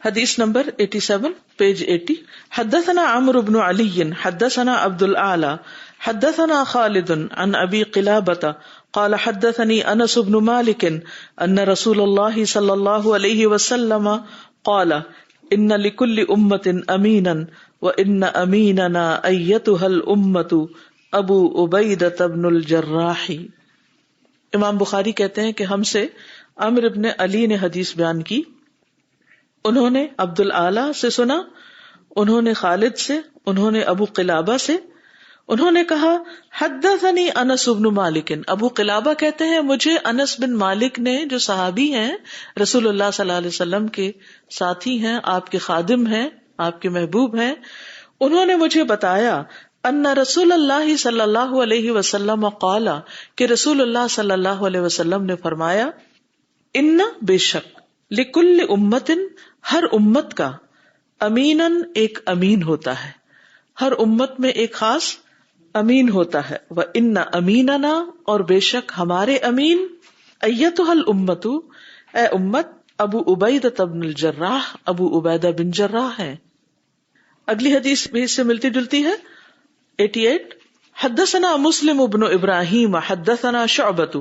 حدیث number 87 page 80. حدثنا عمرو بن علی حدثنا عبد الاعلی حدثنا خالد عن ابی قلابة قال حدثني انس بن مالك ان رسول الله صلی اللہ علیہ وسلم قال ان لكل امة امينا وان اميننا ايتها الامة ابو عبیدة بن الجراح. امام بخاری کہتے ہیں کہ ہم سے عمرو بن علی نے حدیث بیان کی. انہوں نے عبد الاعلی سے سنا, انہوں نے خالد سے, انہوں نے ابو قلابہ سے. انہوں نے کہا حدثنی انس بن مالک. ابو قلابہ کہتے ہیں مجھے انس بن مالک نے, جو صحابی ہیں, رسول اللہ صلی اللہ علیہ وسلم کے ساتھی ہیں, آپ کے خادم ہیں, آپ کے محبوب ہیں, انہوں نے مجھے بتایا ان رسول اللہ صلی اللہ علیہ وسلم قال, کہ رسول اللہ صلی اللہ علیہ وسلم نے فرمایا ان بے شک لکل امت, ہر امت کا امینن ایک امین ہوتا ہے, ہر امت میں ایک خاص امین ہوتا ہے. وَإِنَّ أَمِينَنَا, اور بے شک ہمارے امین, ایتھا الامت, اے امت, ابو عبیدہ بن الجراح, ابو عبیدہ بن جراح ہیں. اگلی حدیث بھی اس سے ملتی جلتی ہے. 88. حدثنا مسلم بن ابراہیم حدثنا شعبۃ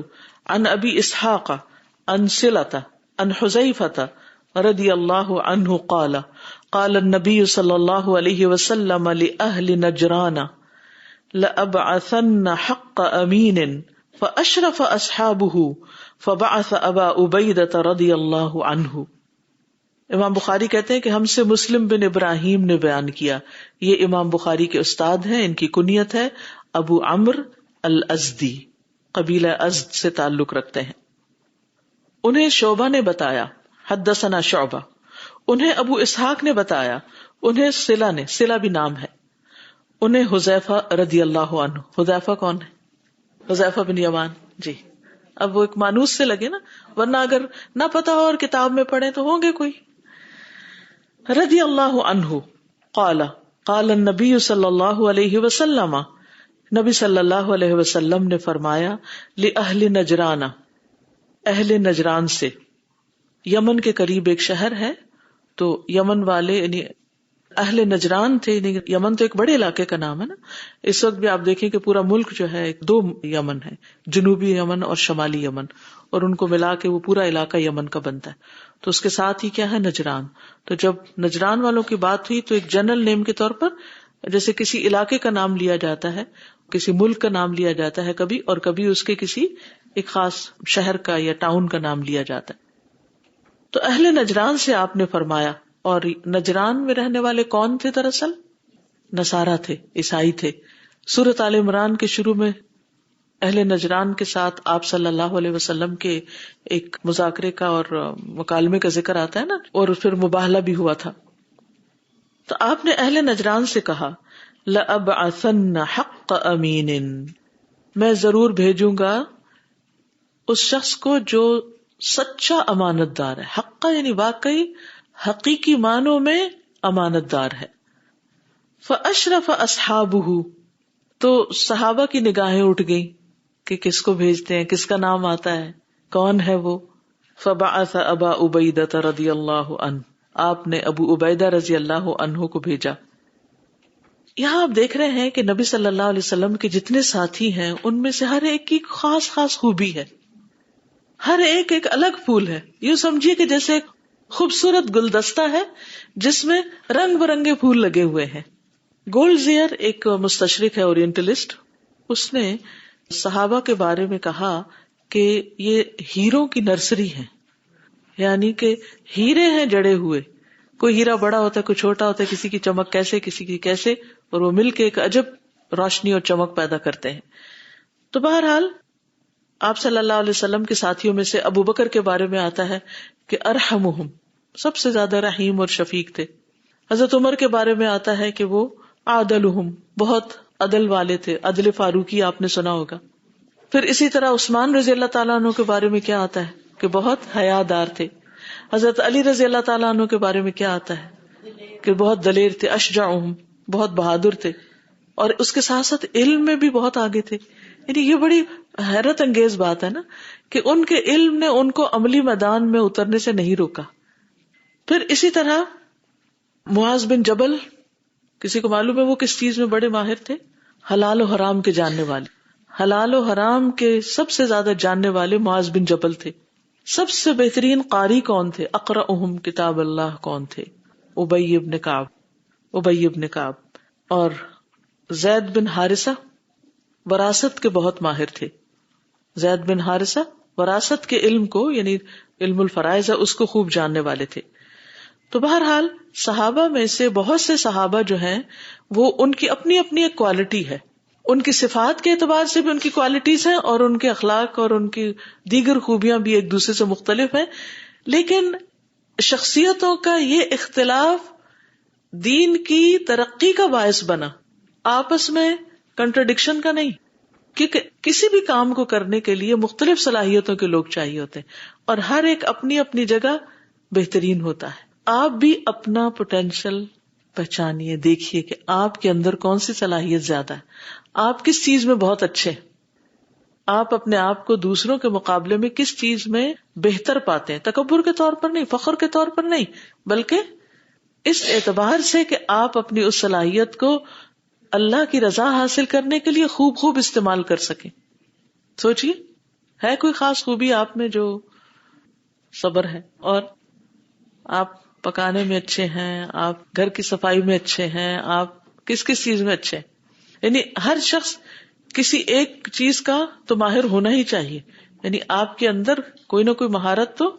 عن ابی اسحاق عن صلۃ عن حذیفہ رضی اللہ عنہ قال قال النبی صلی اللہ علیہ وسلم لأہل نجران لأبعثن حق امین فاشرف اصحابہ فبعث ابا عبیدہ رضی اللہ عنہ. امام بخاری کہتے ہیں کہ ہم سے مسلم بن ابراہیم نے بیان کیا. یہ امام بخاری کے استاد ہیں, ان کی کنیت ہے ابو عمرو الازدی, قبیلہ ازد سے تعلق رکھتے ہیں. انہیں شعبہ نے بتایا, حدثنا شعبہ, انہیں ابو اسحاق نے بتایا, انہیں صلہ نے, صلہ بھی نام ہے, انہیں حذیفہ رضی اللہ عنہ. حذیفہ کون ہے؟ حذیفہ بن یمان. جی, اب وہ ایک مانوس سے لگے نا, ورنہ اگر نہ پتا ہو اور کتاب میں پڑھیں تو ہوں گے کوئی. رضی اللہ عنہ قال قال النبی صلی اللہ علیہ وسلم, نبی صلی اللہ علیہ وسلم نے فرمایا لأہل نجران, اہل نجران سے. یمن کے قریب ایک شہر ہے, تو یمن والے یعنی اہل نجران تھے. یمن تو ایک بڑے علاقے کا نام ہے نا. اس وقت بھی آپ دیکھیں کہ پورا ملک جو ہے دو یمن ہے, جنوبی یمن اور شمالی یمن, اور ان کو ملا کے وہ پورا علاقہ یمن کا بنتا ہے. تو اس کے ساتھ ہی کیا ہے, نجران. تو جب نجران والوں کی بات ہوئی تو ایک جنرل نیم کے طور پر, جیسے کسی علاقے کا نام لیا جاتا ہے, کسی ملک کا نام لیا جاتا ہے کبھی, اور کبھی اس کے کسی ایک خاص شہر کا یا ٹاؤن کا نام لیا جاتا ہے. تو اہل نجران سے آپ نے فرمایا, اور نجران میں رہنے والے کون تھے؟ دراصل نصارہ تھے, عیسائی تھے. سورۃ آل عمران کے شروع میں اہل نجران کے ساتھ آپ صلی اللہ علیہ وسلم کے ایک مذاکرے کا اور مکالمے کا ذکر آتا ہے نا, اور پھر مباہلہ بھی ہوا تھا. تو آپ نے اہل نجران سے کہا لأبعثن حق امین, میں ضرور بھیجوں گا اس شخص کو جو سچا امانت دار ہے. حق یعنی واقعی حقیقی معنوں میں امانت دار ہے. فاشرف اصحابہ, تو صحابہ کی نگاہیں اٹھ گئیں کہ کس کو بھیجتے ہیں, کس کا نام آتا ہے, کون ہے وہ. فبعث ابا عبیدہ رضی اللہ عنہ, آپ نے ابو عبیدہ رضی اللہ عنہ کو بھیجا. یہاں آپ دیکھ رہے ہیں کہ نبی صلی اللہ علیہ وسلم کے جتنے ساتھی ہیں ان میں سے ہر ایک کی خاص خاص خوبی ہے, ہر ایک ایک الگ پھول ہے. یوں سمجھیے کہ جیسے ایک خوبصورت گلدستہ ہے جس میں رنگ برنگے پھول لگے ہوئے ہیں. گولڈ زیئر ایک مستشرق ہے, اورینٹلسٹ, اس نے صحابہ کے بارے میں کہا کہ یہ ہیروں کی نرسری ہے, یعنی کہ ہیرے ہیں جڑے ہوئے. کوئی ہیرا بڑا ہوتا ہے, کوئی چھوٹا ہوتا ہے, کسی کی چمک کیسے, کسی کی کیسے, اور وہ مل کے ایک عجب روشنی اور چمک پیدا کرتے ہیں. تو بہرحال آپ صلی اللہ علیہ وسلم کے ساتھیوں میں سے ابو بکر کے بارے میں آتا ہے کہ ارحمہم, سب سے زیادہ رحیم اور شفیق تھے. حضرت عمر کے بارے میں آتا ہے کہ وہ عادلہم, بہت عدل والے تھے, عدل فاروقی آپ نے سنا ہوگا. پھر اسی طرح عثمان رضی اللہ تعالیٰ عنہ کے بارے میں کیا آتا ہے کہ بہت حیا دار تھے. حضرت علی رضی اللہ تعالیٰ عنہ کے بارے میں کیا آتا ہے کہ بہت دلیر تھے. اشجعہم, بہت بہادر تھے, اور اس کے ساتھ ساتھ علم میں بھی بہت آگے تھے. یعنی یہ بڑی حیرت انگیز بات ہے نا کہ ان کے علم نے ان کو عملی میدان میں اترنے سے نہیں روکا. پھر اسی طرح معاذ بن جبل، کسی کو معلوم ہے وہ کس چیز میں بڑے ماہر تھے؟ حلال و حرام کے جاننے والے. حلال و حرام کے سب سے زیادہ جاننے والے معاذ بن جبل تھے. سب سے بہترین قاری کون تھے؟ اقرأہم کتاب اللہ کون تھے؟ ابی بن کعب. اور زید بن حارثہ وراثت کے بہت ماہر تھے. زید بن حارثہ وراثت کے علم کو، یعنی علم الفرائض ہے، اس کو خوب جاننے والے تھے. تو بہرحال صحابہ میں سے بہت سے صحابہ جو ہیں وہ ان کی اپنی اپنی ایک کوالٹی ہے، ان کی صفات کے اعتبار سے بھی ان کی کوالٹیز ہیں، اور ان کے اخلاق اور ان کی دیگر خوبیاں بھی ایک دوسرے سے مختلف ہیں. لیکن شخصیتوں کا یہ اختلاف دین کی ترقی کا باعث بنا، آپس میں کنٹرڈکشن کا نہیں. کیونکہ کسی بھی کام کو کرنے کے لیے مختلف صلاحیتوں کے لوگ چاہیے ہوتے ہیں، اور ہر ایک اپنی اپنی جگہ بہترین ہوتا ہے. آپ بھی اپنا پوٹینشل پہچانیے، دیکھیے کہ آپ کے اندر کون سی صلاحیت زیادہ ہے، آپ کس چیز میں بہت اچھے ہیں، آپ اپنے آپ کو دوسروں کے مقابلے میں کس چیز میں بہتر پاتے ہیں. تکبر کے طور پر نہیں، فخر کے طور پر نہیں، بلکہ اس اعتبار سے کہ آپ اپنی اس صلاحیت کو اللہ کی رضا حاصل کرنے کے لیے خوب استعمال کر سکیں. سوچئے، ہے کوئی خاص خوبی آپ میں؟ جو صبر ہے، اور آپ پکانے میں اچھے ہیں، آپ گھر کی صفائی میں اچھے ہیں، آپ کس چیز میں اچھے ہیں. یعنی ہر شخص کسی ایک چیز کا تو ماہر ہونا ہی چاہیے. یعنی آپ کے اندر کوئی نہ کوئی مہارت تو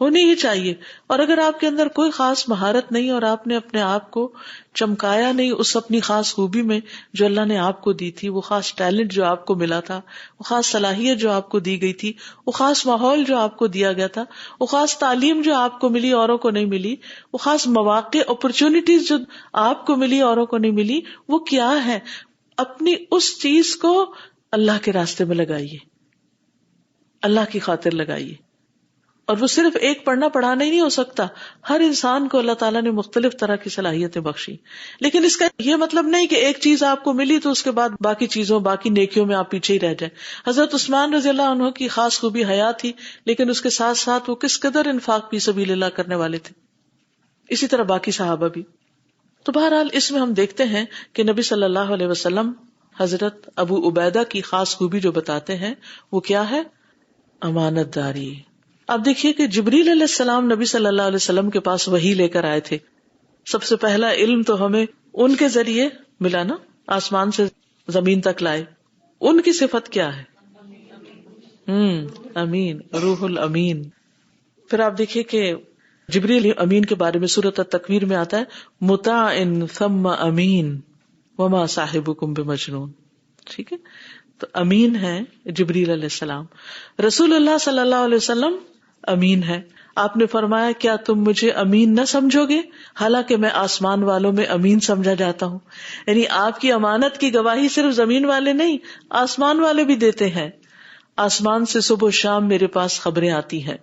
ہونی ہی چاہیے. اور اگر آپ کے اندر کوئی خاص مہارت نہیں اور آپ نے اپنے آپ کو چمکایا نہیں اس اپنی خاص خوبی میں جو اللہ نے آپ کو دی تھی، وہ خاص ٹیلنٹ جو آپ کو ملا تھا، وہ خاص صلاحیت جو آپ کو دی گئی تھی، وہ خاص ماحول جو آپ کو دیا گیا تھا، وہ خاص تعلیم جو آپ کو ملی اوروں کو نہیں ملی، وہ خاص مواقع اپرچونٹیز جو آپ کو ملی اوروں کو نہیں ملی، وہ کیا ہے؟ اپنی اس چیز کو اللہ کے راستے میں لگائیے، اللہ کی خاطر لگائیے. اور وہ صرف ایک پڑھنا پڑھانا ہی نہیں ہو سکتا. ہر انسان کو اللہ تعالیٰ نے مختلف طرح کی صلاحیتیں بخشی، لیکن اس کا یہ مطلب نہیں کہ ایک چیز آپ کو ملی تو اس کے بعد باقی چیزوں، باقی نیکیوں میں آپ پیچھے ہی رہ جائیں. حضرت عثمان رضی اللہ عنہ کی خاص خوبی حیا تھی، لیکن اس کے ساتھ ساتھ وہ کس قدر انفاق فی سبیل اللہ کرنے والے تھے. اسی طرح باقی صحابہ بھی. تو بہرحال اس میں ہم دیکھتے ہیں کہ نبی صلی اللہ علیہ وسلم حضرت ابو عبیدہ کی خاص خوبی جو بتاتے ہیں وہ کیا ہے؟ امانت داری. اب دیکھیے کہ جبریل علیہ السلام نبی صلی اللہ علیہ وسلم کے پاس وحی لے کر آئے تھے. سب سے پہلا علم تو ہمیں ان کے ذریعے ملا نا، آسمان سے زمین تک لائے. ان کی صفت کیا ہے؟ امین، روح الامین. پھر آپ دیکھیے کہ جبریل امین کے بارے میں سورۃ التکویر میں آتا ہے مطاع ثم امین وما صاحبکم بمجنون. ٹھیک ہے، تو امین ہے جبریل علیہ السلام. رسول اللہ صلی اللہ علیہ وسلم امین ہے. آپ نے فرمایا کیا تم مجھے امین نہ سمجھو گے حالانکہ میں آسمان والوں میں امین سمجھا جاتا ہوں. یعنی آپ کی امانت کی گواہی صرف زمین والے نہیں، آسمان والے بھی دیتے ہیں. آسمان سے صبح و شام میرے پاس خبریں آتی ہیں.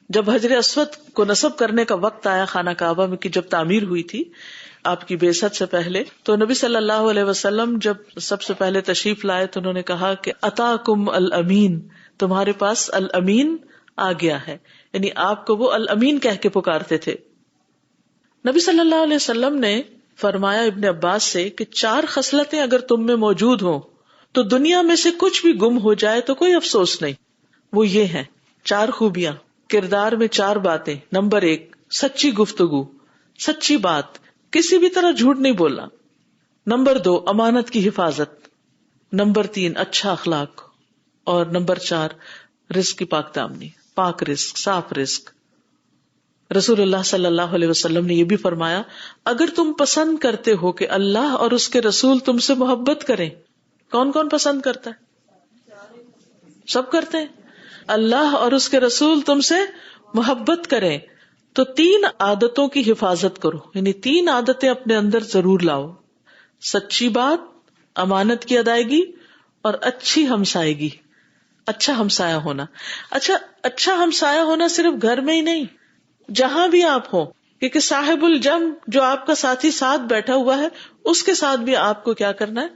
جب حجر اسود کو نصب کرنے کا وقت آیا خانہ کعبہ میں کی جب تعمیر ہوئی تھی آپ کی بعثت سے پہلے، تو نبی صلی اللہ علیہ وسلم جب سب سے پہلے تشریف لائے تو انہوں نے کہا کہ اتاکم الامین، تمہارے پاس الامین آ گیا ہے. یعنی آپ کو وہ الامین کہہ کے پکارتے تھے. نبی صلی اللہ علیہ وسلم نے فرمایا ابن عباس سے کہ 4 خصلتیں اگر تم میں موجود ہوں تو دنیا میں سے کچھ بھی گم ہو جائے تو کوئی افسوس نہیں. وہ یہ ہیں 4 خوبیاں. کردار میں 4 باتیں. نمبر 1 سچی گفتگو، سچی بات، کسی بھی طرح جھوٹ نہیں بولنا. نمبر 2 امانت کی حفاظت. نمبر 3 اچھا اخلاق. اور نمبر 4 رزق کی پاک دامنی، پاک رزق، صاف رزق. رسول اللہ صلی اللہ علیہ وسلم نے یہ بھی فرمایا اگر تم پسند کرتے ہو کہ اللہ اور اس کے رسول تم سے محبت کریں. کون کون پسند کرتا ہے؟ سب کرتے ہیں. اللہ اور اس کے رسول تم سے محبت کریں تو 3 عادتوں کی حفاظت کرو. یعنی 3 عادتیں اپنے اندر ضرور لاؤ: سچی بات، امانت کی ادائیگی، اور اچھی ہمسائیگی، اچھا ہمسایہ ہونا. اچھا ہمسایہ ہونا صرف گھر میں ہی نہیں، جہاں بھی آپ ہوں، کیونکہ صاحب الجم جو آپ کا ساتھی ساتھ بیٹھا ہوا ہے اس کے ساتھ بھی آپ کو کیا کرنا ہے؟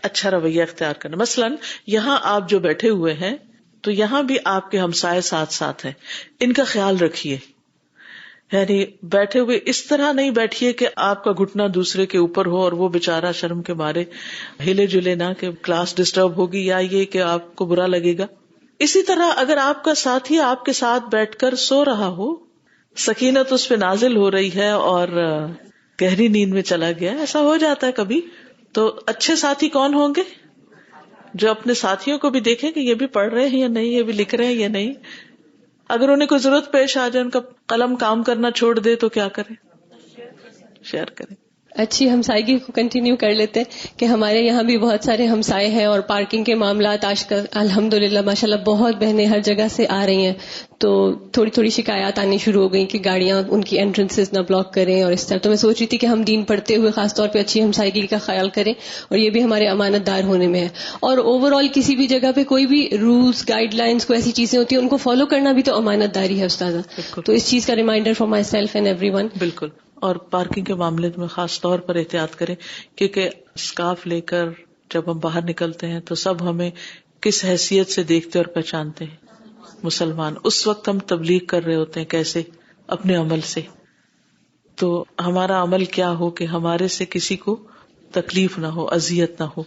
اچھا رویہ اختیار کرنا. مثلاً یہاں آپ جو بیٹھے ہوئے ہیں تو یہاں بھی آپ کے ہمسائے ساتھ ساتھ ہیں، ان کا خیال رکھیے. یعنی بیٹھے ہوئے اس طرح نہیں بیٹھیے کہ آپ کا گھٹنا دوسرے کے اوپر ہو اور وہ بےچارا شرم کے مارے ہلے جلے نہ کہ کلاس ڈسٹرب ہوگی یا یہ کہ آپ کو برا لگے گا. اسی طرح اگر آپ کا ساتھی آپ کے ساتھ بیٹھ کر سو رہا ہو, سکینت اس پہ نازل ہو رہی ہے اور گہری نیند میں چلا گیا, ایسا ہو جاتا ہے کبھی, تو اچھے ساتھی کون ہوں گے؟ جو اپنے ساتھیوں کو بھی دیکھیں کہ یہ بھی پڑھ رہے ہیں یا نہیں, یہ بھی لکھ رہے ہیں یا نہیں. اگر انہیں کوئی ضرورت پیش آ جائے, ان کا قلم کام کرنا چھوڑ دے تو کیا کریں؟ شیئر کریں. اچھی ہمسائیگی کو کنٹینیو کر لیتے ہیں کہ ہمارے یہاں بھی بہت سارے ہمسائے ہیں اور پارکنگ کے معاملات آج کل الحمدللہ ماشاءاللہ بہت بہنیں ہر جگہ سے آ رہی ہیں, تو تھوڑی تھوڑی شکایات آنی شروع ہو گئی کہ گاڑیاں ان کی انٹرنسز نہ بلاک کریں اور اس طرح. تو میں سوچ رہی تھی کہ ہم دین پڑھتے ہوئے خاص طور پہ اچھی ہمسائیگی کا خیال کریں, اور یہ بھی ہمارے امانت دار ہونے میں ہے. اور اوور آل کسی بھی جگہ پہ کوئی بھی رولز گائیڈ لائنز کو ایسی چیزیں ہوتی ہیں ان کو فالو کرنا بھی تو امانت داری ہے استاذہ. تو اس چیز کا reminder for myself and everyone. بالکل. اور پارکنگ کے معاملے میں خاص طور پر احتیاط کریں, کیونکہ اسکارف لے کر جب ہم باہر نکلتے ہیں تو سب ہمیں کس حیثیت سے دیکھتے اور پہچانتے ہیں. مسلمان اس وقت ہم تبلیغ کر رہے ہوتے ہیں کیسے, اپنے عمل سے. تو ہمارا عمل کیا ہو کہ ہمارے سے کسی کو تکلیف نہ ہو, اذیت نہ ہو.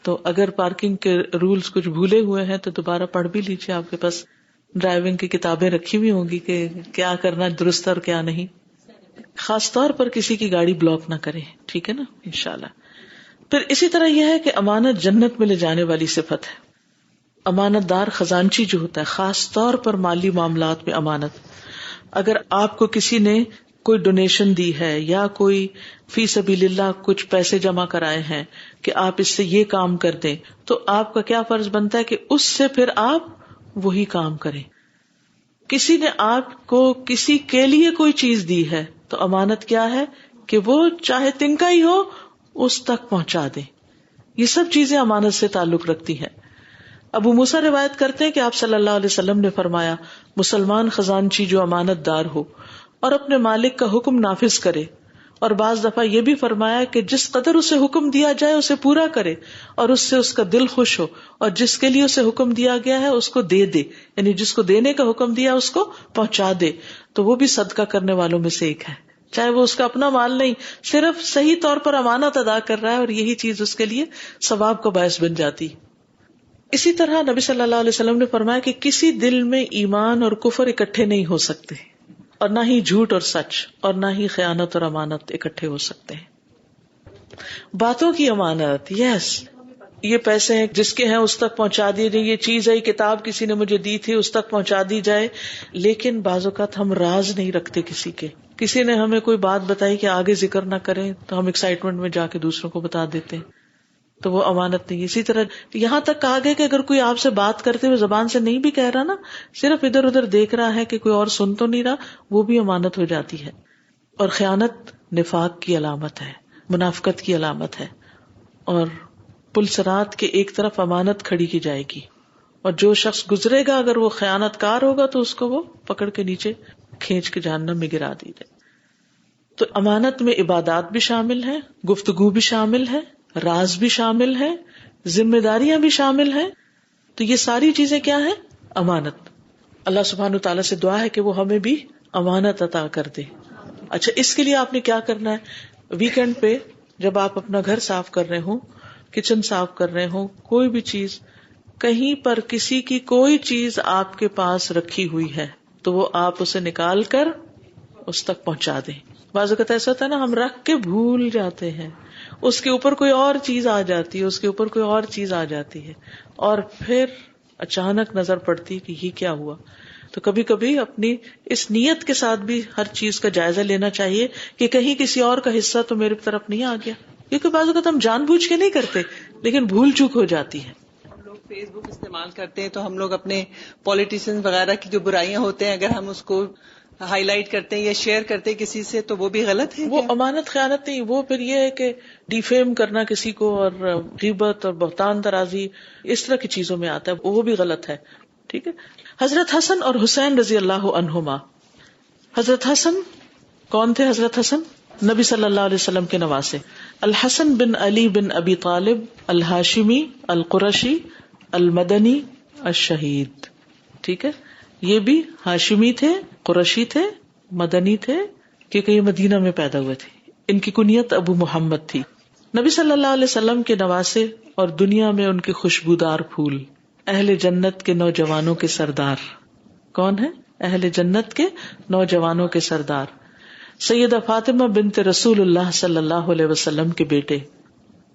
تو اگر پارکنگ کے رولز کچھ بھولے ہوئے ہیں تو دوبارہ پڑھ بھی لیجیے. آپ کے پاس ڈرائیونگ کی کتابیں رکھی ہوئی ہوں گی کہ کیا کرنا درست اور کیا نہیں. خاص طور پر کسی کی گاڑی بلاک نہ کریں, ٹھیک ہے نا, انشاءاللہ. پھر اسی طرح یہ ہے کہ امانت جنت میں لے جانے والی صفت ہے. امانت دار خزانچی جو ہوتا ہے, خاص طور پر مالی معاملات میں امانت. اگر آپ کو کسی نے کوئی ڈونیشن دی ہے یا کوئی فی سبیل اللہ کچھ پیسے جمع کرائے ہیں کہ آپ اس سے یہ کام کر دیں, تو آپ کا کیا فرض بنتا ہے کہ اس سے پھر آپ وہی کام کریں. کسی نے آپ کو کسی کے لیے کوئی چیز دی ہے تو امانت کیا ہے کہ وہ چاہے تنکا ہی ہو اس تک پہنچا دے. یہ سب چیزیں امانت سے تعلق رکھتی ہیں. ابو موسیٰ روایت کرتے ہیں کہ آپ صلی اللہ علیہ وسلم نے فرمایا, مسلمان خزانچی جو امانت دار ہو اور اپنے مالک کا حکم نافذ کرے, اور بعض دفعہ یہ بھی فرمایا کہ جس قدر اسے حکم دیا جائے اسے پورا کرے اور اس سے اس کا دل خوش ہو, اور جس کے لیے اسے حکم دیا گیا ہے اس کو دے دے, یعنی جس کو دینے کا حکم دیا اس کو پہنچا دے, تو وہ بھی صدقہ کرنے والوں میں سے ایک ہے. چاہے وہ اس کا اپنا مال نہیں, صرف صحیح طور پر امانت ادا کر رہا ہے اور یہی چیز اس کے لیے ثواب کا باعث بن جاتی. اسی طرح نبی صلی اللہ علیہ وسلم نے فرمایا کہ کسی دل میں ایمان اور کفر اکٹھے نہیں ہو سکتے, اور نہ ہی جھوٹ اور سچ, اور نہ ہی خیانت اور امانت اکٹھے ہو سکتے ہیں. باتوں کی امانت, یس, یہ پیسے ہیں جس کے ہیں اس تک پہنچا دیے جائے, یہ چیز ہے, کتاب کسی نے مجھے دی تھی اس تک پہنچا دی جائے. لیکن بعض اوقات ہم راز نہیں رکھتے کسی کے. کسی نے ہمیں کوئی بات بتائی کہ آگے ذکر نہ کریں تو ہم ایکسائٹمنٹ میں جا کے دوسروں کو بتا دیتے ہیں, تو وہ امانت نہیں. اسی طرح یہاں تک کہا گیا کہ اگر کوئی آپ سے بات کرتے ہوئے زبان سے نہیں بھی کہہ رہا نا, صرف ادھر ادھر دیکھ رہا ہے کہ کوئی اور سن تو نہیں رہا, وہ بھی امانت ہو جاتی ہے. اور خیانت نفاق کی علامت ہے, منافقت کی علامت ہے. اور پلسرات کے ایک طرف امانت کھڑی کی جائے گی, اور جو شخص گزرے گا اگر وہ خیانت کار ہوگا تو اس کو وہ پکڑ کے نیچے کھینچ کے جہنم میں گرا دی جائے. تو امانت میں عبادات بھی شامل ہے, گفتگو بھی شامل ہے, راز بھی شامل ہے, ذمہ داریاں بھی شامل ہیں. تو یہ ساری چیزیں کیا ہیں؟ امانت. اللہ سبحانہ تعالیٰ سے دعا ہے کہ وہ ہمیں بھی امانت عطا کر دے. اچھا, اس کے لیے آپ نے کیا کرنا ہے؟ ویکینڈ پہ جب آپ اپنا گھر صاف کر رہے ہوں, کچن صاف کر رہے ہوں, کوئی بھی چیز, کہیں پر کسی کی کوئی چیز آپ کے پاس رکھی ہوئی ہے تو وہ آپ اسے نکال کر اس تک پہنچا دیں. بعض اوقات ایسا ہوتا ہے نا, ہم رکھ کے بھول جاتے ہیں, اس کے اوپر کوئی اور چیز آ جاتی ہے, اس کے اوپر کوئی اور چیز آ جاتی ہے, اور پھر اچانک نظر پڑتی کہ یہ کیا ہوا. تو کبھی کبھی اپنی اس نیت کے ساتھ بھی ہر چیز کا جائزہ لینا چاہیے کہ کہیں کسی اور کا حصہ تو میرے طرف نہیں آ گیا, کیونکہ بعض اوقات ہم جان بوجھ کے نہیں کرتے لیکن بھول چوک ہو جاتی ہے. ہم لوگ فیس بک استعمال کرتے ہیں تو ہم لوگ اپنے پولیٹیشین وغیرہ کی جو برائیاں ہوتے ہیں اگر ہم اس کو ہائی لائٹ کرتے ہیں یا شیئر کرتے ہیں کسی سے تو وہ بھی غلط ہے. وہ امانت خیانت نہیں, وہ پھر یہ ہے کہ ڈیفیم کرنا کسی کو, اور غیبت اور بہتان درازی اس طرح کی چیزوں میں آتا ہے, وہ بھی غلط ہے. ٹھیک ہے. حضرت حسن اور حسین رضی اللہ عنہما. حضرت حسن کون تھے؟ حضرت حسن نبی صلی اللہ علیہ وسلم کے نواسے. الحسن بن علی بن ابی طالب الہاشمی القرشی المدنی الشہید. ٹھیک ہے, یہ بھی ہاشمی تھے, قرشی تھے, مدنی تھے کیونکہ یہ مدینہ میں پیدا ہوئے تھے. ان کی کنیت ابو محمد تھی. نبی صلی اللہ علیہ وسلم کے نواسے اور دنیا میں ان کے خوشبودار پھول. اہل جنت کے نوجوانوں کے سردار. کون ہے؟ اہل جنت کے نوجوانوں کے سردار سیدہ فاطمہ بنت رسول اللہ صلی اللہ علیہ وسلم کے بیٹے.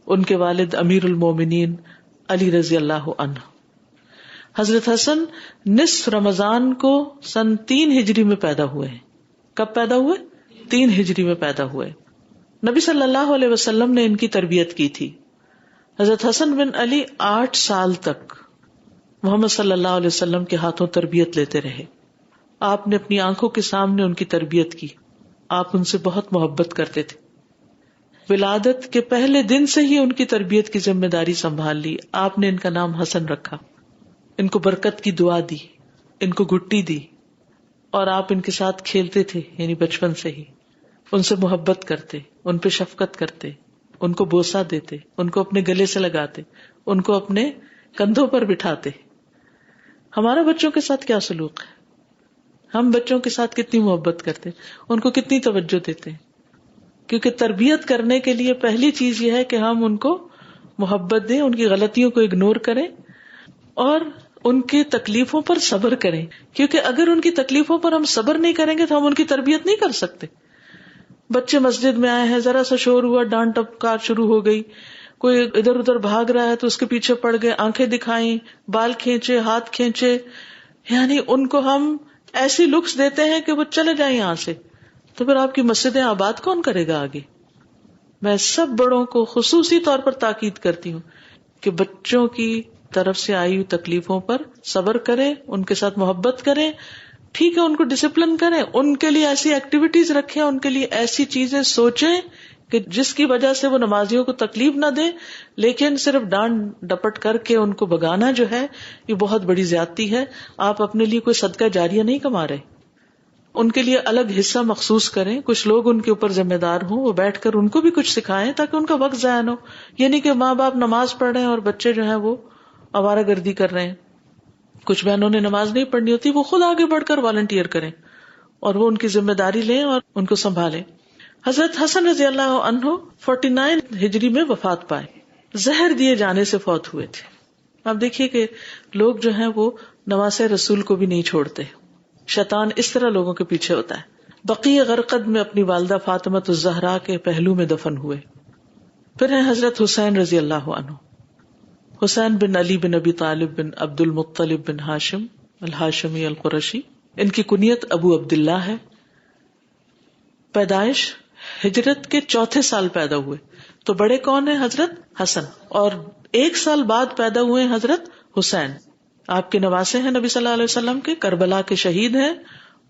ان کے والد امیر المومنین علی رضی اللہ عنہ. حضرت حسن نصف رمضان کو سن 3 ہجری میں پیدا ہوئے ہیں. کب پیدا ہوئے؟ 3 ہجری میں پیدا ہوئے. نبی صلی اللہ علیہ وسلم نے ان کی تربیت کی تھی. حضرت حسن بن علی 8 سال تک محمد صلی اللہ علیہ وسلم کے ہاتھوں تربیت لیتے رہے. آپ نے اپنی آنکھوں کے سامنے ان کی تربیت کی. آپ ان سے بہت محبت کرتے تھے. ولادت کے پہلے دن سے ہی ان کی تربیت کی ذمہ داری سنبھال لی. آپ نے ان کا نام حسن رکھا. ان کو برکت کی دعا دی, ان کو گٹی دی, اور آپ ان کے ساتھ کھیلتے تھے. یعنی بچپن سے ہی ان سے محبت کرتے, ان پہ شفقت کرتے, ان کو بوسہ دیتے, ان کو اپنے گلے سے لگاتے, ان کو اپنے کندھوں پر بٹھاتے. ہمارا بچوں کے ساتھ کیا سلوک ہے؟ ہم بچوں کے ساتھ کتنی محبت کرتے, ان کو کتنی توجہ دیتے. کیونکہ تربیت کرنے کے لیے پہلی چیز یہ ہے کہ ہم ان کو محبت دیں, ان کی غلطیوں کو اگنور کریں اور ان کی تکلیفوں پر صبر کریں. کیونکہ اگر ان کی تکلیفوں پر ہم صبر نہیں کریں گے تو ہم ان کی تربیت نہیں کر سکتے. بچے مسجد میں آئے ہیں, ذرا سا شور ہوا, ڈانٹ ٹپکار شروع ہو گئی, کوئی ادھر ادھر بھاگ رہا ہے تو اس کے پیچھے پڑ گئے, آنکھیں دکھائیں, بال کھینچے, ہاتھ کھینچے, یعنی ان کو ہم ایسی لکس دیتے ہیں کہ وہ چلے جائیں یہاں سے. تو پھر آپ کی مسجدیں آباد کون کرے گا آگے؟ میں سب بڑوں کو خصوصی طور پر تاکید کرتی ہوں کہ بچوں کی طرف سے آئی ہوئی تکلیفوں پر صبر کریں, ان کے ساتھ محبت کریں. ٹھیک ہے, ان کو ڈسپلن کریں, ان کے لیے ایسی ایکٹیویٹیز رکھیں, ان کے لیے ایسی چیزیں سوچیں کہ جس کی وجہ سے وہ نمازیوں کو تکلیف نہ دیں. لیکن صرف ڈانٹ ڈپٹ کر کے ان کو بگانا جو ہے یہ بہت بڑی زیادتی ہے. آپ اپنے لیے کوئی صدقہ جاریہ نہیں کما رہے. ان کے لیے الگ حصہ مخصوص کریں, کچھ لوگ ان کے اوپر ذمہ دار ہوں, وہ بیٹھ کر ان کو بھی کچھ سکھائیں تاکہ ان کا وقت ضائع نہ ہو. یہ نہیں کہ ماں باپ نماز پڑھ رہے ہیں اور بچے جو ہیں وہ آوارہ گردی کر رہے ہیں. کچھ بہنوں نے نماز نہیں پڑھنی ہوتی, وہ خود آگے بڑھ کر والنٹیئر کریں اور وہ ان کی ذمہ داری لیں اور ان کو سنبھالیں. حضرت حسن رضی اللہ عنہ 49 ہجری میں وفات پائے. زہر دیے جانے سے فوت ہوئے تھے. اب دیکھیے کہ لوگ جو ہیں وہ نواسے رسول کو بھی نہیں چھوڑتے. شیطان اس طرح لوگوں کے پیچھے ہوتا ہے. بقیع غرقد میں اپنی والدہ فاطمہ الزہرا کے پہلو میں دفن ہوئے. پھر ہیں حضرت حسین رضی اللہ عنہ. حسین بن علی بن ابی طالب بن عبد المطلب بن ہاشم الہاشمی القرشی. ان کی کنیت ابو عبداللہ ہے. پیدائش ہجرت کے 4 سال پیدا ہوئے. تو بڑے کون ہیں؟ حضرت حسن. اور 1 سال بعد پیدا ہوئے حضرت حسین. آپ کے نواسے ہیں نبی صلی اللہ علیہ وسلم کے, کربلا کے شہید ہیں,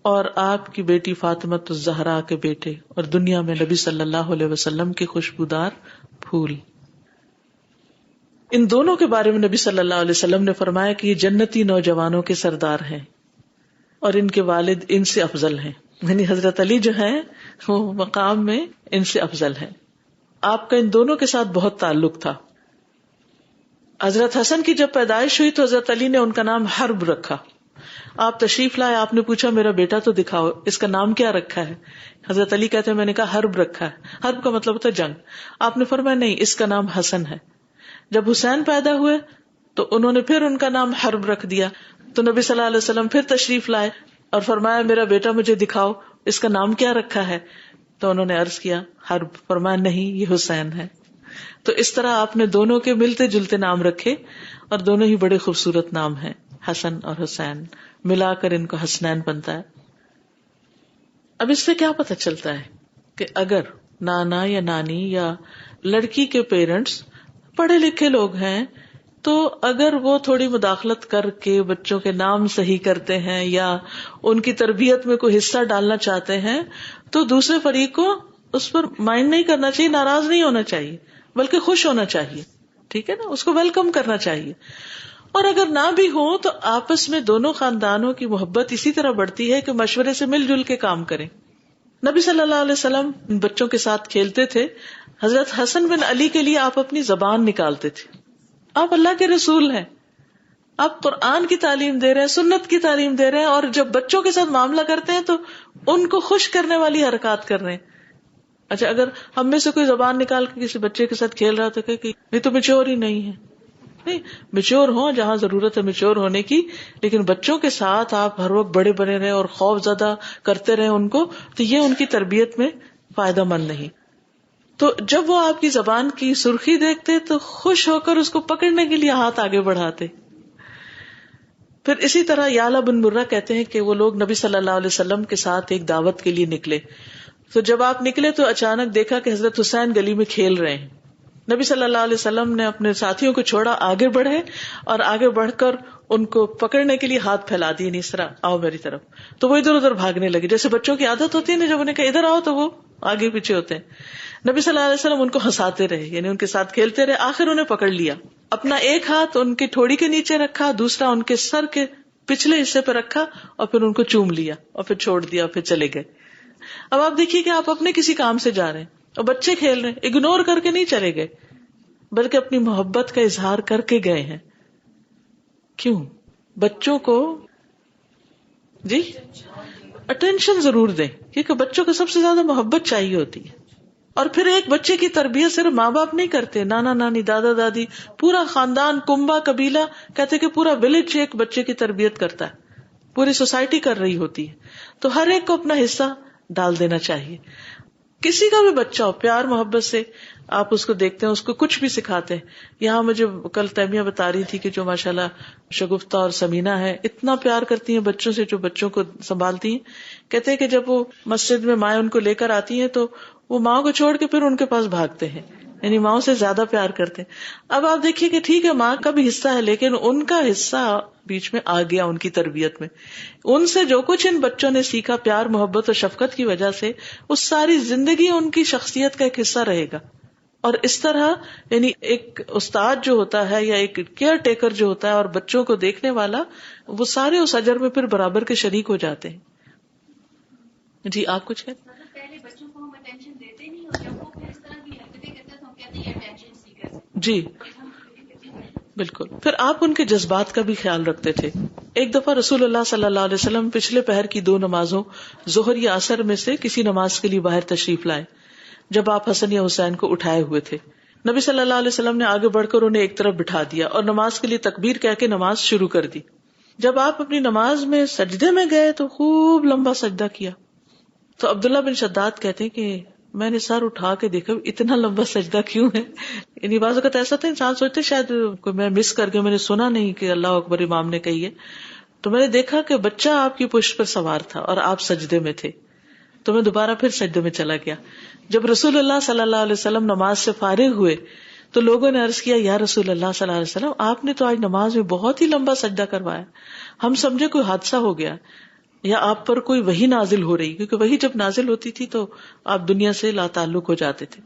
اور آپ کی بیٹی فاطمہ الزہرا کے بیٹے, اور دنیا میں نبی صلی اللہ علیہ وسلم کے خوشبودار پھول. ان دونوں کے بارے میں نبی صلی اللہ علیہ وسلم نے فرمایا کہ یہ جنتی نوجوانوں کے سردار ہیں اور ان کے والد ان سے افضل ہیں. یعنی حضرت علی جو ہیں وہ مقام میں ان سے افضل ہیں. آپ کا ان دونوں کے ساتھ بہت تعلق تھا. حضرت حسن کی جب پیدائش ہوئی تو حضرت علی نے ان کا نام حرب رکھا. آپ تشریف لائے, آپ نے پوچھا میرا بیٹا تو دکھاؤ, اس کا نام کیا رکھا ہے؟ حضرت علی کہتے ہیں میں نے کہا حرب رکھا ہے. حرب کا مطلب ہوتا ہے جنگ. آپ نے فرمایا نہیں, اس کا نام حسن ہے. جب حسین پیدا ہوئے تو انہوں نے پھر ان کا نام حرب رکھ دیا. تو نبی صلی اللہ علیہ وسلم پھر تشریف لائے اور فرمایا میرا بیٹا مجھے دکھاؤ, اس کا نام کیا رکھا ہے؟ تو انہوں نے عرض کیا حرب. فرمایا نہیں, یہ حسین ہے. تو اس طرح آپ نے دونوں کے ملتے جلتے نام رکھے اور دونوں ہی بڑے خوبصورت نام ہیں, حسن اور حسین. ملا کر ان کو حسنین بنتا ہے. اب اس سے کیا پتہ چلتا ہے کہ اگر نانا یا نانی یا لڑکی کے پیرنٹس پڑھے لکھے لوگ ہیں تو اگر وہ تھوڑی مداخلت کر کے بچوں کے نام صحیح کرتے ہیں یا ان کی تربیت میں کوئی حصہ ڈالنا چاہتے ہیں تو دوسرے فریق کو اس پر مائنڈ نہیں کرنا چاہیے, ناراض نہیں ہونا چاہیے, بلکہ خوش ہونا چاہیے. ٹھیک ہے نا, اس کو ویلکم کرنا چاہیے. اور اگر نہ بھی ہو تو آپس میں دونوں خاندانوں کی محبت اسی طرح بڑھتی ہے کہ مشورے سے مل جل کے کام کریں. نبی صلی اللہ علیہ وسلم بچوں کے ساتھ کھیلتے تھے. حضرت حسن بن علی کے لیے آپ اپنی زبان نکالتے تھے. آپ اللہ کے رسول ہیں, آپ قرآن کی تعلیم دے رہے ہیں, سنت کی تعلیم دے رہے ہیں, اور جب بچوں کے ساتھ معاملہ کرتے ہیں تو ان کو خوش کرنے والی حرکات کر رہے ہیں. اچھا, اگر ہم میں سے کوئی زبان نکال کے کسی بچے کے ساتھ کھیل رہا تو کہ یہ تو میچور ہی نہیں ہے. نہیں, میچور ہوں جہاں ضرورت ہے میچور ہونے کی, لیکن بچوں کے ساتھ آپ ہر وقت بڑے بنے رہے اور خوف زدہ کرتے رہے ان کو, تو یہ ان کی تربیت میں فائدہ مند نہیں. تو جب وہ آپ کی زبان کی سرخی دیکھتے تو خوش ہو کر اس کو پکڑنے کے لیے ہاتھ آگے بڑھاتے. پھر اسی طرح یعلا بن مرہ کہتے ہیں کہ وہ لوگ نبی صلی اللہ علیہ وسلم کے ساتھ ایک دعوت کے لیے نکلے. تو جب آپ نکلے تو اچانک دیکھا کہ حضرت حسین گلی میں کھیل رہے ہیں. نبی صلی اللہ علیہ وسلم نے اپنے ساتھیوں کو چھوڑا, آگے بڑھے اور آگے بڑھ کر ان کو پکڑنے کے لیے ہاتھ پھیلا دیے, اس طرح آؤ میری طرف. تو وہ ادھر ادھر بھاگنے لگے, جیسے بچوں کی عادت ہوتی ہے نا, جب انہیں کہا ادھر آؤ تو وہ آگے پیچھے ہوتے ہیں. نبی صلی اللہ علیہ وسلم ان کو ہنساتے رہے, یعنی ان کے ساتھ کھیلتے رہے. آخر انہیں پکڑ لیا, اپنا ایک ہاتھ ان کی ٹھوڑی کے نیچے رکھا, دوسرا ان کے سر کے پچھلے حصے پہ رکھا, اور پھر ان کو چوم لیا اور پھر چھوڑ دیا, پھر چلے گئے. اب آپ دیکھیے کہ آپ اپنے کسی کام سے جا رہے ہیں اور بچے کھیل رہے ہیں, اگنور کر کے نہیں چلے گئے بلکہ اپنی محبت کا اظہار کر کے گئے ہیں. کیوں؟ بچوں کو جی اٹینشن ضرور دیں, کیونکہ بچوں کو سب سے زیادہ محبت چاہیے ہوتی ہے. اور پھر ایک بچے کی تربیت صرف ماں باپ نہیں کرتے, نانا نانی, دادا دادی, پورا خاندان, کنبا, قبیلہ, کہتے کہ پورا ولیج ایک بچے کی تربیت کرتا ہے, پوری سوسائٹی کر رہی ہوتی ہے. تو ہر ایک کو اپنا حصہ ڈال دینا چاہیے. کسی کا بھی بچہ ہو, پیار محبت سے آپ اس کو دیکھتے ہیں, اس کو کچھ بھی سکھاتے ہیں. یہاں مجھے کل تیمیہ بتا رہی تھی کہ جو ماشاءاللہ شگفتہ اور سمینہ ہے, اتنا پیار کرتی ہیں بچوں سے, جو بچوں کو سنبھالتی ہیں. کہتے ہیں کہ جب وہ مسجد میں مائیں ان کو لے کر آتی ہیں تو وہ ماں کو چھوڑ کے پھر ان کے پاس بھاگتے ہیں, یعنی ماں سے زیادہ پیار کرتے ہیں. اب آپ دیکھیے کہ ٹھیک ہے ماں کا بھی حصہ ہے, لیکن ان کا حصہ بیچ میں آ گیا ان کی تربیت میں. ان سے جو کچھ ان بچوں نے سیکھا پیار محبت اور شفقت کی وجہ سے, اس ساری زندگی ان کی شخصیت کا ایک حصہ رہے گا. اور اس طرح یعنی ایک استاد جو ہوتا ہے یا ایک کیئر ٹیکر جو ہوتا ہے اور بچوں کو دیکھنے والا, وہ سارے اس اجر میں پھر برابر کے شریک ہو جاتے ہیں. جی آپ کچھ کہتے ہیں؟ پہلے بچوں کو ہم اٹینشن دیتے نہیں, اور جب وہ پھر اس طرح کی حرکتیں کرتے ہیں تو ہم کہتے ہیں یہ اٹینشن سیکر. جی بالکل. پھر آپ ان کے جذبات کا بھی خیال رکھتے تھے. ایک دفعہ رسول اللہ صلی اللہ علیہ وسلم پچھلے پہر کی 2 نمازوں ظہر یا عصر میں سے کسی نماز کے لیے باہر تشریف لائے, جب آپ حسن یا حسین کو اٹھائے ہوئے تھے. نبی صلی اللہ علیہ وسلم نے آگے بڑھ کر انہیں ایک طرف بٹھا دیا اور نماز کے لیے تکبیر کہہ کے نماز شروع کر دی. جب آپ اپنی نماز میں سجدے میں گئے تو خوب لمبا سجدہ کیا. تو عبداللہ بن شداد کہتے ہیں کہ میں نے سر اٹھا کے دیکھا اتنا لمبا سجدہ کیوں ہے. یعنی بعض اوقات ایسا تھا انسان سوچتے شاید کوئی میں مس کر گیا, میں نے سنا نہیں کہ اللہ اکبر امام نے کہی ہے. تو میں نے دیکھا کہ بچہ آپ کی پشت پر سوار تھا اور آپ سجدے میں تھے, تو میں دوبارہ پھر سجدے میں چلا گیا. جب رسول اللہ صلی اللہ علیہ وسلم نماز سے فارغ ہوئے تو لوگوں نے عرض کیا یا رسول اللہ صلی اللہ علیہ وسلم, آپ نے تو آج نماز میں بہت ہی لمبا سجدہ کروایا, ہم سمجھے کوئی حادثہ ہو گیا یا آپ پر کوئی وحی نازل ہو رہی, کیونکہ وحی جب نازل ہوتی تھی تو آپ دنیا سے لا تعلق ہو جاتے تھے.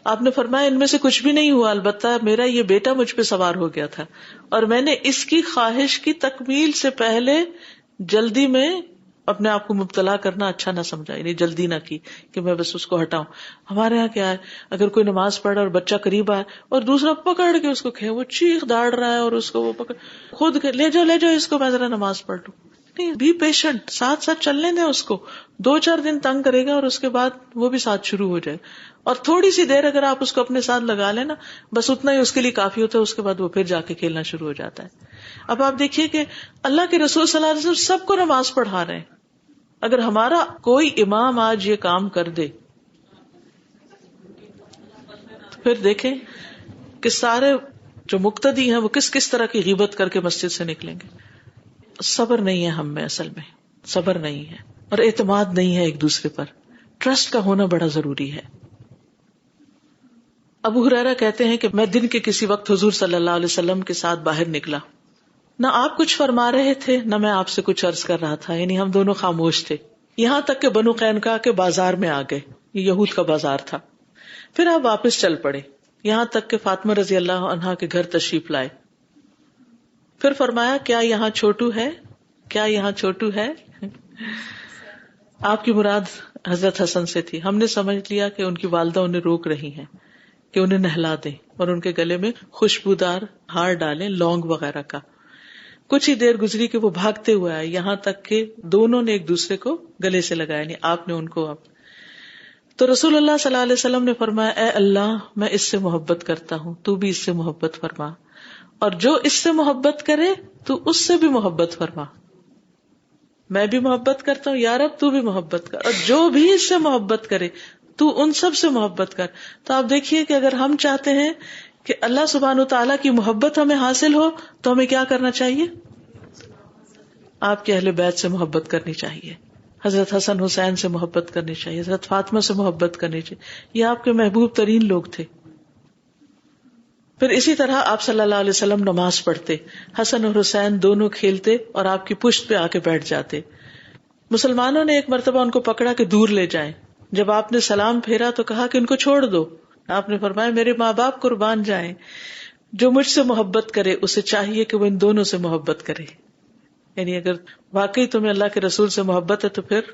آپ نے فرمایا ان میں سے کچھ بھی نہیں ہوا, البتہ میرا یہ بیٹا مجھ پہ سوار ہو گیا تھا اور میں نے اس کی خواہش کی تکمیل سے پہلے جلدی میں اپنے آپ کو مبتلا کرنا اچھا نہ سمجھا, یعنی جلدی نہ کی کہ میں بس اس کو ہٹاؤں. ہمارے یہاں کیا ہے, اگر کوئی نماز پڑھ اور بچہ قریب آئے اور دوسرا پکڑ کے اس کو کھے, وہ چیخ داڑ رہا ہے اور اس کو وہ پکڑ خود لے جاؤ اس کو, میں ذرا نماز پڑھ لوں. نہیں, بی پیشنٹ, ساتھ ساتھ چلنے دیں اس کو. 2-4 دن تنگ کرے گا اور اس کے بعد وہ بھی ساتھ شروع ہو جائے. اور تھوڑی سی دیر اگر آپ اس کو اپنے ساتھ لگا لینا, بس اتنا ہی اس کے لیے کافی ہوتا ہے, اس کے بعد وہ پھر جا کے کھیلنا شروع ہو جاتا ہے. اب آپ دیکھیے کہ اللہ کے رسول صلی اللہ علیہ وسلم سب کو نماز پڑھا رہے ہیں. اگر ہمارا کوئی امام آج یہ کام کر دے تو پھر دیکھیں کہ سارے جو مقتدی ہیں وہ کس کس طرح کی غیبت کر کے مسجد سے نکلیں گے. صبر نہیں ہے ہم میں, اصل میں صبر نہیں ہے, اور اعتماد نہیں ہے ایک دوسرے پر. ٹرسٹ کا ہونا بڑا ضروری ہے. ابو ہریرہ کہتے ہیں کہ میں دن کے کسی وقت حضور صلی اللہ علیہ وسلم کے ساتھ باہر نکلا, نہ آپ کچھ فرما رہے تھے نہ میں آپ سے کچھ عرض کر رہا تھا, یعنی ہم دونوں خاموش تھے. یہاں تک کہ بنو قینقاع کے بازار میں آ گئے, یہ یہود کا بازار تھا. پھر آپ واپس چل پڑے, یہاں تک کہ فاطمہ رضی اللہ عنہا کے گھر تشریف لائے. پھر فرمایا کیا یہاں چھوٹو ہے, کیا یہاں چھوٹو ہے. آپ کی مراد حضرت حسن سے تھی. ہم نے سمجھ لیا کہ ان کی والدہ انہیں روک رہی ہیں کہ انہیں نہلا دیں اور ان کے گلے میں خوشبودار ہار ڈالیں, لونگ وغیرہ کا. کچھ ہی دیر گزری کہ وہ بھاگتے ہوئے آئے، یہاں تک کہ دونوں نے ایک دوسرے کو گلے سے لگایا، یعنی آپ نے ان کو تو رسول اللہ صلی اللہ علیہ وسلم نے فرمایا اے اللہ میں اس سے محبت کرتا ہوں، تو بھی اس سے محبت فرما، اور جو اس سے محبت کرے تو اس سے بھی محبت فرما. میں بھی محبت کرتا ہوں یا رب تو بھی محبت کر، اور جو بھی اس سے محبت کرے تو ان سب سے محبت کر. تو آپ دیکھیے کہ اگر ہم چاہتے ہیں کہ اللہ سبحانہ وتعالیٰ کی محبت ہمیں حاصل ہو تو ہمیں کیا کرنا چاہیے؟ آپ کے اہل بیت سے محبت کرنی چاہیے، حضرت حسن حسین سے محبت کرنی چاہیے، حضرت فاطمہ سے محبت کرنی چاہیے، یہ آپ کے محبوب ترین لوگ تھے. پھر اسی طرح آپ صلی اللہ علیہ وسلم نماز پڑھتے، حسن اور حسین دونوں کھیلتے اور آپ کی پشت پہ آ کے بیٹھ جاتے. مسلمانوں نے ایک مرتبہ ان کو پکڑا کہ دور لے جائیں. جب آپ نے سلام پھیرا تو کہا کہ ان کو چھوڑ دو. آپ نے فرمایا میرے ماں باپ قربان جائیں، جو مجھ سے محبت کرے اسے چاہیے کہ وہ ان دونوں سے محبت کرے. یعنی اگر واقعی تمہیں اللہ کے رسول سے محبت ہے تو پھر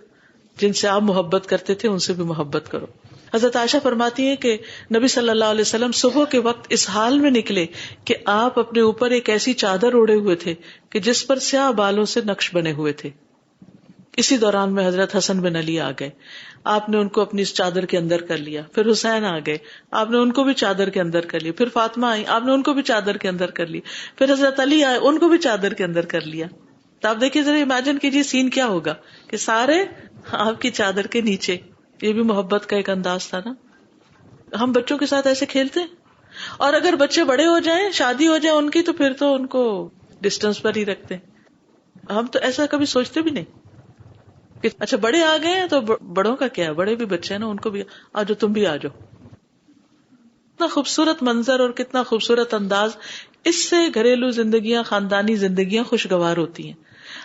جن سے آپ محبت کرتے تھے ان سے بھی محبت کرو. حضرت عائشہ فرماتی ہیں کہ نبی صلی اللہ علیہ وسلم صبح کے وقت اس حال میں نکلے کہ آپ اپنے اوپر ایک ایسی چادر اوڑے ہوئے تھے کہ جس پر سیاہ بالوں سے نقش بنے ہوئے تھے. اسی دوران میں حضرت حسن بن علی آ گئے، آپ نے ان کو اپنی اس چادر کے اندر کر لیا. پھر حسین آ گئے، آپ نے ان کو بھی چادر کے اندر کر لیا. پھر فاطمہ آئی، آپ نے ان کو بھی چادر کے اندر کر لی. پھر حضرت علی آئے، ان کو بھی چادر کے اندر کر لیا. تو آپ دیکھیے ذرا امیجن کیجیے سین کیا ہوگا کہ سارے آپ کی چادر کے نیچے. یہ بھی محبت کا ایک انداز تھا نا. ہم بچوں کے ساتھ ایسے کھیلتے ہیں، اور اگر بچے بڑے ہو جائیں، شادی ہو جائے ان کی، تو پھر تو ان کو ڈسٹینس پر ہی رکھتے ہیں. ہم تو ایسا کبھی سوچتے بھی نہیں کہ اچھا بڑے آ گئے ہیں تو بڑوں کا کیا ہے، بڑے بھی بچے ہیں نا، ان کو بھی آجو، تم بھی آجو. کتنا خوبصورت منظر اور کتنا خوبصورت انداز. اس سے گھریلو زندگیاں، خاندانی زندگیاں خوشگوار ہوتی ہیں.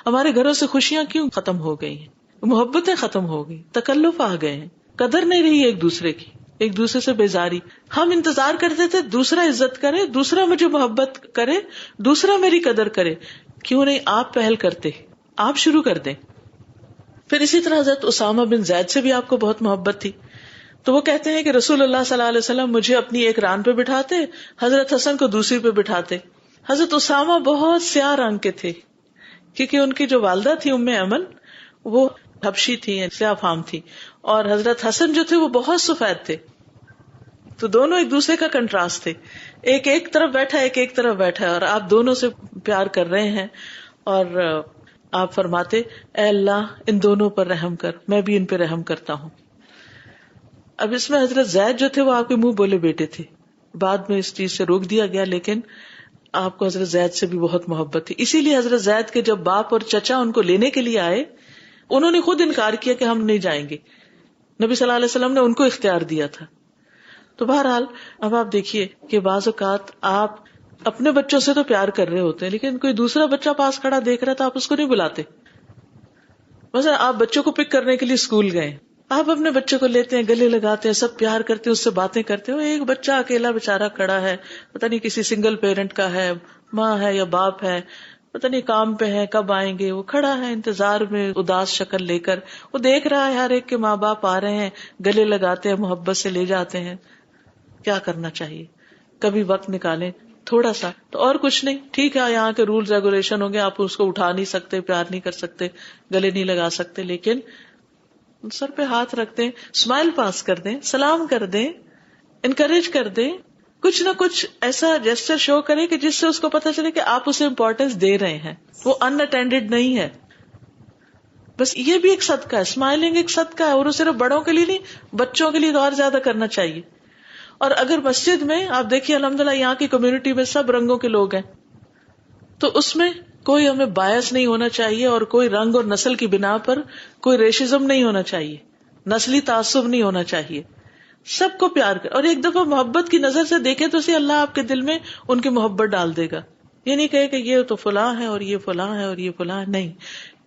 ہمارے گھروں سے خوشیاں کیوں ختم ہو گئی ہیں؟ محبتیں ختم ہو گئی، تکلف آ گئے ہیں، قدر نہیں رہی ایک دوسرے کی، ایک دوسرے سے بیزاری. ہم انتظار کرتے تھے دوسرا عزت کرے، دوسرا مجھے محبت کرے، دوسرا میری قدر کرے. کیوں نہیں آپ پہل کرتے، آپ شروع کر دیں. پھر اسی طرح حضرت اسامہ بن زید سے بھی آپ کو بہت محبت تھی. تو وہ کہتے ہیں کہ رسول اللہ صلی اللہ علیہ وسلم مجھے اپنی ایک ران پہ بٹھاتے، حضرت حسن کو دوسری پہ بٹھاتے. حضرت اسامہ بہت سیاہ رنگ کے تھے کیونکہ ان کی جو والدہ تھی ام ایمن وہ حبشی تھی، سیاہ فام تھی، اور حضرت حسن جو تھے وہ بہت سفید تھے. تو دونوں ایک دوسرے کا کنٹراسٹ تھے، ایک طرف بیٹھا ایک طرف بیٹھا ہے، اور آپ دونوں سے پیار کر رہے ہیں. اور آپ فرماتے اے اللہ ان دونوں پر رحم کر، میں بھی ان پہ رحم کرتا ہوں. اب اس میں حضرت زید جو تھے وہ آپ کے منہ بولے بیٹے تھے، بعد میں اس چیز سے روک دیا گیا، لیکن آپ کو حضرت زید سے بھی بہت محبت تھی. اسی لیے حضرت زید کے جب باپ اور چچا ان کو لینے کے لیے آئے، انہوں نے خود انکار کیا کہ ہم نہیں جائیں گے. نبی صلی اللہ علیہ وسلم نے ان کو اختیار دیا تھا. تو بہرحال اب آپ دیکھیے کہ بعض اوقات آپ اپنے بچوں سے تو پیار کر رہے ہوتے ہیں، لیکن کوئی دوسرا بچہ پاس کھڑا دیکھ رہا تو آپ اس کو نہیں بلاتے. مثلا آپ بچوں کو پک کرنے کے لیے اسکول گئے، آپ اپنے بچے کو لیتے ہیں، گلے لگاتے ہیں، سب پیار کرتے ہیں، اس سے باتیں کرتے ہیں. ایک بچہ اکیلا بےچارا کھڑا ہے، پتہ نہیں کسی سنگل پیرنٹ کا ہے، ماں ہے یا باپ ہے، پتہ نہیں کام پہ ہے، کب آئیں گے. وہ کھڑا ہے انتظار میں اداس شکل لے کر، وہ دیکھ رہا ہے ہر ایک کے ماں باپ آ رہے ہیں، گلے لگاتے ہیں، محبت سے لے جاتے ہیں. کیا کرنا چاہیے؟ کبھی وقت نکالیں تھوڑا سا، تو اور کچھ نہیں. ٹھیک ہے یہاں کے رولز ریگولیشن ہوں گے، آپ اس کو اٹھا نہیں سکتے، پیار نہیں کر سکتے، گلے نہیں لگا سکتے، لیکن سر پہ ہاتھ رکھ دیں، اسمائل پاس کر دیں، سلام کر دیں، انکریج کر دیں، کچھ نہ کچھ ایسا جیسچر شو کریں کہ جس سے اس کو پتا چلے کہ آپ اسے امپورٹینس دے رہے ہیں، وہ ان اٹینڈیڈ نہیں ہے. بس یہ بھی ایک صدقہ ہے، اسمائلنگ ایک صدقہ ہے، اور وہ صرف بڑوں کے لیے نہیں، بچوں کے لیے تو اور زیادہ کرنا چاہیے. اور اگر مسجد میں آپ دیکھیے الحمدللہ یہاں کی کمیونٹی میں سب رنگوں کے لوگ ہیں، تو اس میں کوئی ہمیں باعث نہیں ہونا چاہیے، اور کوئی رنگ اور نسل کی بنا پر کوئی ریشزم نہیں ہونا چاہیے، نسلی تعصب نہیں ہونا چاہیے. سب کو پیار کر، اور ایک دفعہ محبت کی نظر سے دیکھے تو اسی اللہ آپ کے دل میں ان کی محبت ڈال دے گا. یہ نہیں کہے کہ یہ تو فلاں ہے اور یہ فلاں ہے اور یہ فلاں ہے، نہیں.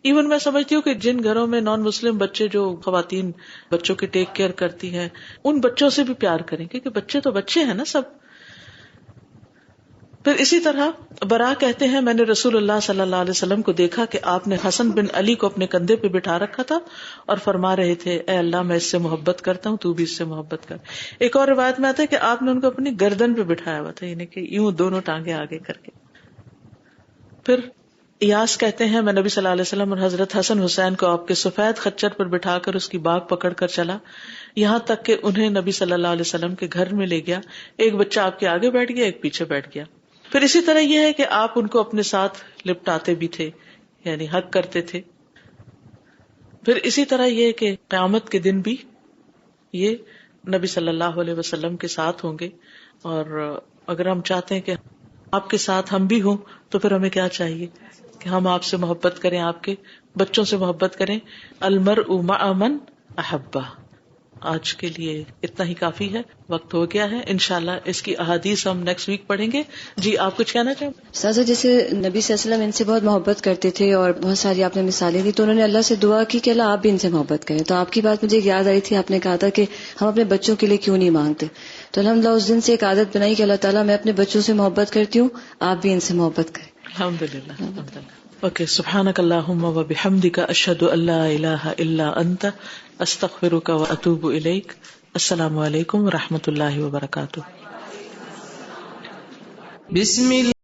ایون میں سمجھتی ہوں کہ جن گھروں میں نان مسلم بچے، جو خواتین بچوں کی ٹیک کیئر کرتی ہیں، ان بچوں سے بھی پیار کریں، کیونکہ بچے تو بچے ہیں نا سب. پھر اسی طرح برا کہتے ہیں میں نے رسول اللہ صلی اللہ علیہ وسلم کو دیکھا کہ آپ نے حسن بن علی کو اپنے کندھے پہ بٹھا رکھا تھا اور فرما رہے تھے اے اللہ میں اس سے محبت کرتا ہوں، تو بھی اس سے محبت کر. ایک اور روایت میں آتا ہے کہ آپ نے ان کو اپنی گردن پہ بٹھایا ہوا تھا، یعنی کہ یوں دونوں ٹانگیں آگے کر کے. پھر ایاس کہتے ہیں میں نبی صلی اللہ علیہ وسلم اور حضرت حسن حسین کو آپ کے سفید خچر پر بٹھا کر اس کی باگ پکڑ کر چلا، یہاں تک کہ انہیں نبی صلی اللہ علیہ وسلم کے گھر میں لے گیا. ایک بچہ آپ کے آگے بیٹھ گیا، ایک پیچھے بیٹھ گیا. پھر اسی طرح یہ ہے کہ آپ ان کو اپنے ساتھ لپٹاتے بھی تھے، یعنی حق کرتے تھے. پھر اسی طرح یہ کہ قیامت کے دن بھی یہ نبی صلی اللہ علیہ وسلم کے ساتھ ہوں گے. اور اگر ہم چاہتے ہیں کہ آپ کے ساتھ ہم بھی ہوں تو پھر ہمیں کیا چاہیے کہ ہم آپ سے محبت کریں، آپ کے بچوں سے محبت کریں. المرء مع من احبہ. آج کے لیے اتنا ہی کافی ہے، وقت ہو گیا ہے. انشاءاللہ اس کی احادیث ہم نیکسٹ ویک پڑھیں گے. جی آپ کچھ کہنا چاہیں؟ سازا جیسے نبی صلی اللہ علیہ وسلم ان سے بہت محبت کرتے تھے اور بہت ساری آپ نے مثالیں دی، تو انہوں نے اللہ سے دعا کی کہ اللہ آپ بھی ان سے محبت کریں. تو آپ کی بات مجھے یاد آئی تھی، آپ نے کہا تھا کہ ہم اپنے بچوں کے لیے کیوں نہیں مانگتے. تو الحمدللہ اس دن سے ایک عادت بنائی کہ اللہ تعالیٰ میں اپنے بچوں سے محبت کرتی ہوں، آپ بھی ان سے محبت کریں. الحمدللہ. اوکے، سبحانک اللہم و بحمدک، اشہد ان لا الہ الا انت، استغفرک و اتوب الیک. السلام علیکم و رحمۃ اللہ وبرکاتہ. بسم اللہ